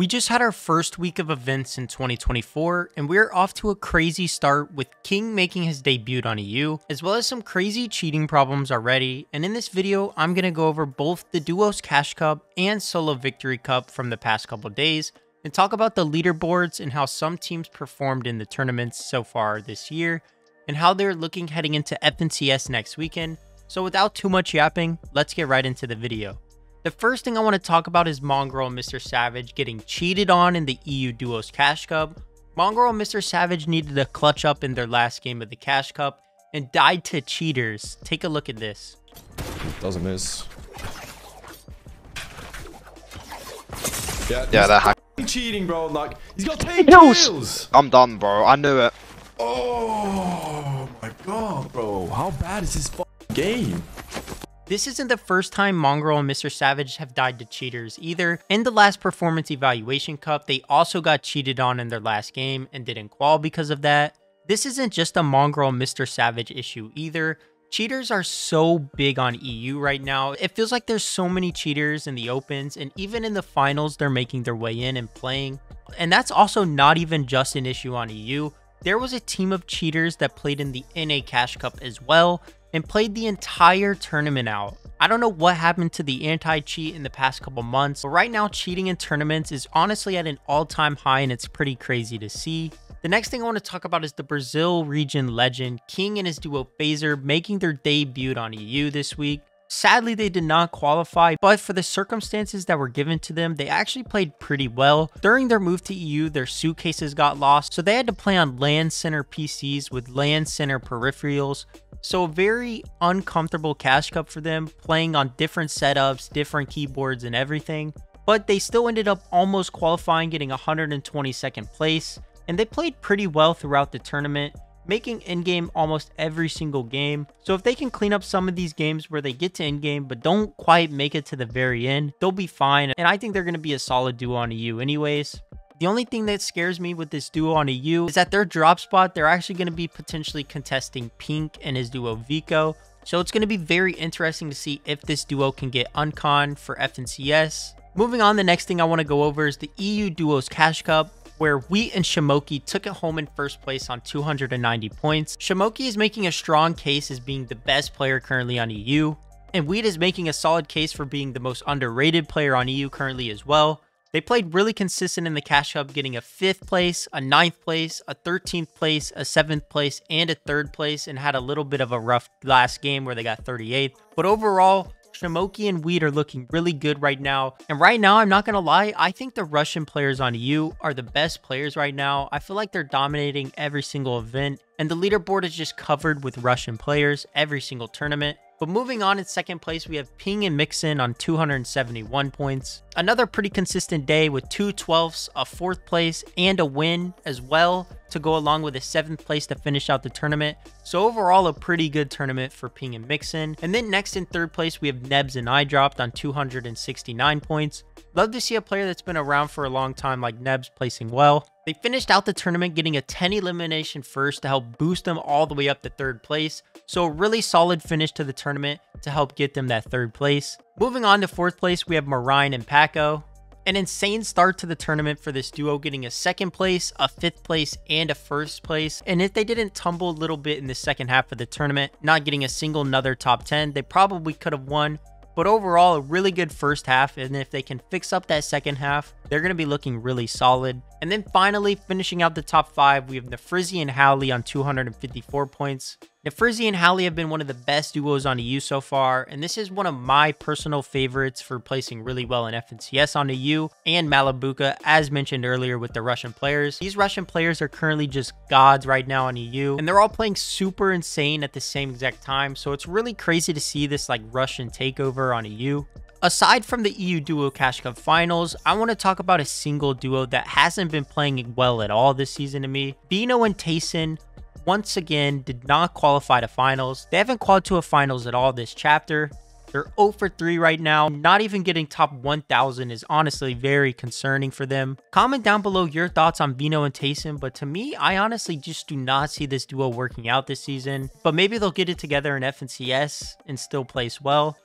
We just had our first week of events in 2024, and we're off to a crazy start with King making his debut on EU, as well as some crazy cheating problems already. And in this video, I'm going to go over both the Duos Cash Cup and Solo Victory Cup from the past couple days, and talk about the leaderboards and how some teams performed in the tournaments so far this year, and how they're looking heading into FNCS next weekend. So without too much yapping, let's get right into the video. The first thing I want to talk about is Mongraal and MrSavage getting cheated on in the EU Duos Cash Cup. Mongraal and MrSavage needed to clutch up in their last game of the Cash Cup and died to cheaters. Take a look at this. Doesn't miss. Yeah, they're hacking. Cheating, bro. Like, he's got 10 kills. I'm done, bro. I knew it. Oh my god, bro. How bad is this fucking game? This isn't the first time Mongraal and MrSavage have died to cheaters either. In the last Performance Evaluation Cup, they also got cheated on in their last game and didn't qual because of that. This isn't just a Mongraal and MrSavage issue either. Cheaters are so big on EU right now. It feels like there's so many cheaters in the opens, and even in the finals, they're making their way in and playing. And that's also not even just an issue on EU. There was a team of cheaters that played in the NA Cash Cup as well, and played the entire tournament out. I don't know what happened to the anti-cheat in the past couple months, but right now cheating in tournaments is honestly at an all-time high, and it's pretty crazy to see. The next thing I want to talk about is the Brazil region legend, King and his duo Phaser, making their debut on EU this week. Sadly, they did not qualify, but for the circumstances that were given to them, they actually played pretty well. During their move to EU, their suitcases got lost, so they had to play on LAN center PCs with LAN center peripherals. So a very uncomfortable Cash Cup for them, playing on different setups, different keyboards and everything. But they still ended up almost qualifying, getting 122nd place, and they played pretty well throughout the tournament, making in-game almost every single game. So if they can clean up some of these games where they get to in-game but don't quite make it to the very end, they'll be fine, and I think they're going to be a solid duo on EU anyways. The only thing that scares me with this duo on EU is that their drop spot, they're actually going to be potentially contesting Pink and his duo Vico. So it's going to be very interesting to see if this duo can get uncon for FNCS. Moving on, the next thing I want to go over is the EU Duos Cash Cup, where Wheat and Shamoki took it home in first place on 290 points. Shamoki is making a strong case as being the best player currently on EU, and Wheat is making a solid case for being the most underrated player on EU currently as well. They played really consistent in the Cash Cup, getting a 5th place, a 9th place, a 13th place, a 7th place, and a 3rd place, and had a little bit of a rough last game where they got 38th. But overall, Shamoki and Wheat are looking really good right now. And right now, I'm not going to lie, I think the Russian players on EU are the best players right now. I feel like they're dominating every single event, and the leaderboard is just covered with Russian players every single tournament. But moving on, in second place, we have Ping and Mixin on 271 points. Another pretty consistent day with 2 12ths, a 4th place, and a win as well to go along with a 7th place to finish out the tournament. So overall, a pretty good tournament for Ping and Mixin. And then next in 3rd place, we have Nebs and I dropped on 269 points. Love to see a player that's been around for a long time like Nebs placing well. They finished out the tournament getting a 10 elimination first to help boost them all the way up to 3rd place. So a really solid finish to the tournament to help get them that 3rd place. Moving on to 4th place, we have Marine and Paco. An insane start to the tournament for this duo, getting a 2nd place, a 5th place, and a 1st place. And if they didn't tumble a little bit in the second half of the tournament, not getting a single another top 10, they probably could have won. But overall, a really good first half, and if they can fix up that second half, they're going to be looking really solid. And then finally, finishing out the top 5, we have Nefrizzi and Howley on 254 points. Nefrizzi and Howley have been one of the best duos on EU so far, and this is one of my personal favorites for placing really well in FNCS on EU, and Malabuka, as mentioned earlier with the Russian players. These Russian players are currently just gods right now on EU, and they're all playing super insane at the same exact time, so it's really crazy to see this like Russian takeover on EU. Aside from the EU Duo Cash Cup finals, I want to talk about a single duo that hasn't been playing well at all this season to me. Bino and Tayson once again did not qualify to finals. They haven't qualified to a finals at all this chapter. They're 0 for 3 right now. Not even getting top 1,000 is honestly very concerning for them. Comment down below your thoughts on Bino and Tayson, but to me, I honestly just do not see this duo working out this season. But maybe they'll get it together in FNCS and still place well.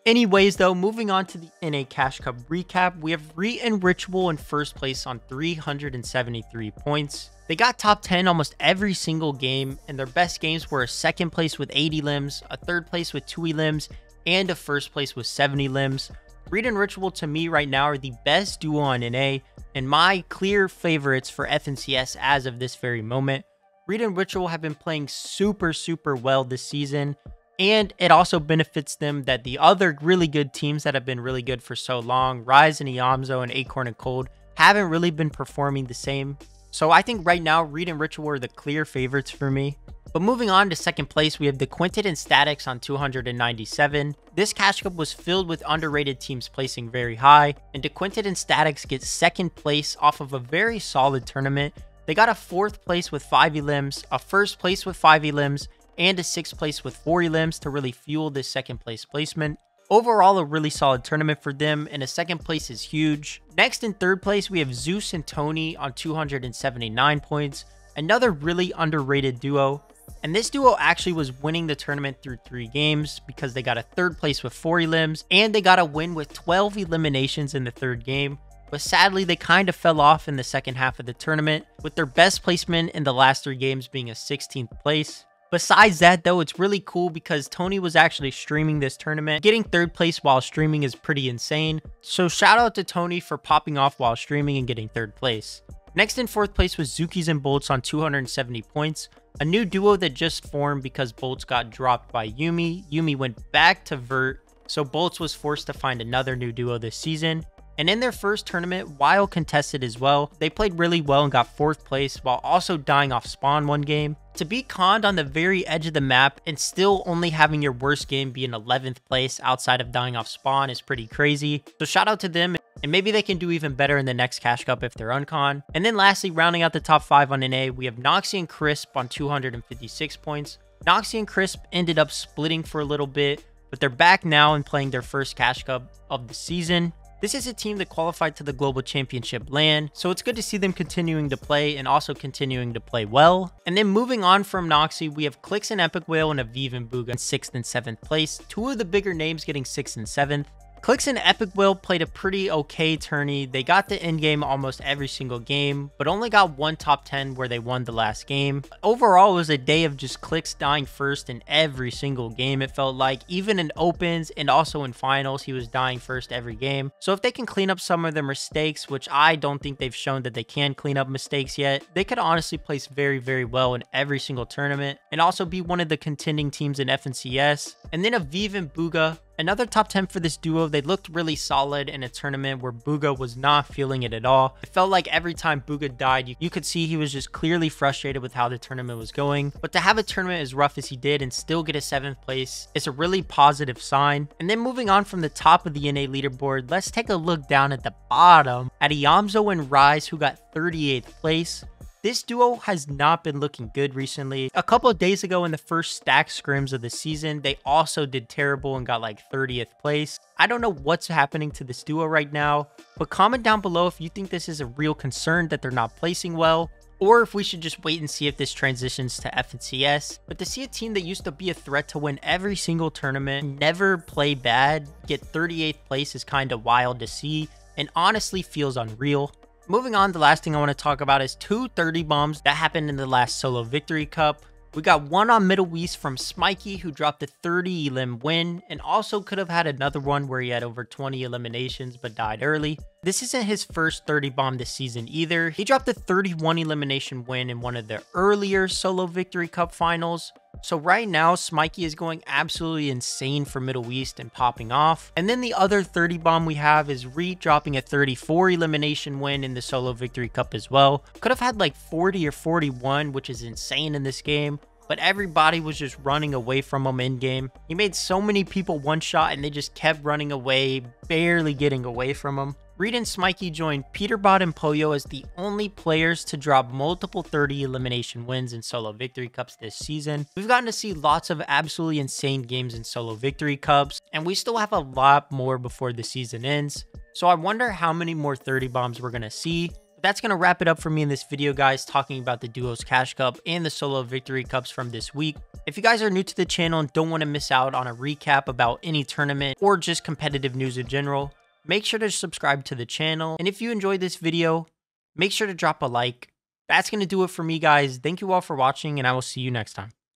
Anyways though, moving on to the NA Cash Cup recap, we have Reet and Ritual in first place on 373 points. They got top 10 almost every single game, and their best games were a second place with 80 limbs, a third place with 2 limbs, and a first place with 70 limbs. Reet and Ritual to me right now are the best duo on NA, and my clear favorites for FNCS as of this very moment. Reet and Ritual have been playing super well this season, and it also benefits them that the other really good teams that have been really good for so long, Rise and Iamzo and Acorn and Cold, haven't really been performing the same. So I think right now, Reet and Ritual are the clear favorites for me. But moving on to second place, we have Dequinted and Statics on 297. This Cash Cup was filled with underrated teams placing very high, and Dequinted and Statics get second place off of a very solid tournament. They got a 4th place with 5 elims, a 1st place with 5 elims, and a 6th place with 4 elims to really fuel this second place placement. Overall, a really solid tournament for them, and a 2nd place is huge. Next in 3rd place, we have Zeus and Tony on 279 points, another really underrated duo. And this duo actually was winning the tournament through 3 games because they got a 3rd place with 4 elims, and they got a win with 12 eliminations in the 3rd game. But sadly, they kind of fell off in the second half of the tournament, with their best placement in the last 3 games being a 16th place. Besides that though, it's really cool because Tony was actually streaming this tournament. Getting 3rd place while streaming is pretty insane. So shout out to Tony for popping off while streaming and getting 3rd place. Next in 4th place was Zukis and Bolts on 270 points. A new duo that just formed because Bolts got dropped by Yumi. Yumi went back to Vert, so Bolts was forced to find another new duo this season. And in their first tournament, while contested as well, they played really well and got 4th place while also dying off spawn one game. To be conned on the very edge of the map and still only having your worst game be in 11th place outside of dying off spawn is pretty crazy. So shout out to them, and maybe they can do even better in the next Cash Cup if they're uncon. And then lastly, rounding out the top 5 on NA, we have Noxy and Crisp on 256 points. Noxy and Crisp ended up splitting for a little bit, but they're back now and playing their first Cash Cup of the season. This is a team that qualified to the Global Championship LAN, so it's good to see them continuing to play and also continuing to play well. And then moving on from Noxy, we have Clix and Epic Whale and Aviv and Booga in 6th and 7th place. 2 of the bigger names getting 6th and 7th. Clix and Epic Whale played a pretty okay tourney. They got the end game almost every single game, but only got 1 top 10 where they won the last game. Overall, it was a day of just Clix dying first in every single game, it felt like. Even in opens and also in finals, he was dying first every game. So if they can clean up some of their mistakes, which I don't think they've shown that they can clean up mistakes yet, they could honestly place very well in every single tournament and also be one of the contending teams in FNCS. And then Aviv and Booga, another top 10 for this duo. They looked really solid in a tournament where Booga was not feeling it at all. It felt like every time Booga died, you could see he was just clearly frustrated with how the tournament was going. But to have a tournament as rough as he did and still get a 7th place is a really positive sign. And then moving on from the top of the NA leaderboard, let's take a look down at the bottom at Iamzo and Rise, who got 38th place. This duo has not been looking good recently. A couple of days ago in the first stack scrims of the season, they also did terrible and got like 30th place. I don't know what's happening to this duo right now, but comment down below if you think this is a real concern that they're not placing well, or if we should just wait and see if this transitions to FNCS. But to see a team that used to be a threat to win every single tournament, never play bad, get 38th place is kind of wild to see, and honestly feels unreal. Moving on, the last thing I want to talk about is 2 30 bombs that happened in the last solo victory cup. We got one on Middle East from Smikey, who dropped a 30 elim win, and also could have had another one where he had over 20 eliminations but died early. This isn't his first 30 bomb this season either. He dropped a 31 elimination win in one of the earlier solo victory cup finals. So right now, Smikey is going absolutely insane for Middle East and popping off. And then the other 30 bomb we have is Reet dropping a 34 elimination win in the solo victory cup as well. Could have had like 40 or 41, which is insane in this game. But everybody was just running away from him in game. He made so many people one shot and they just kept running away, barely getting away from him. Reet and Smikey joined Peterbot and Poyo as the only players to drop multiple 30 elimination wins in solo victory cups this season. We've gotten to see lots of absolutely insane games in solo victory cups, and we still have a lot more before the season ends. So I wonder how many more 30 bombs we're going to see. That's going to wrap it up for me in this video, guys, talking about the Duos Cash Cup and the Solo Victory Cups from this week. If you guys are new to the channel and don't want to miss out on a recap about any tournament or just competitive news in general, make sure to subscribe to the channel. And if you enjoyed this video, make sure to drop a like. That's going to do it for me, guys. Thank you all for watching, and I will see you next time.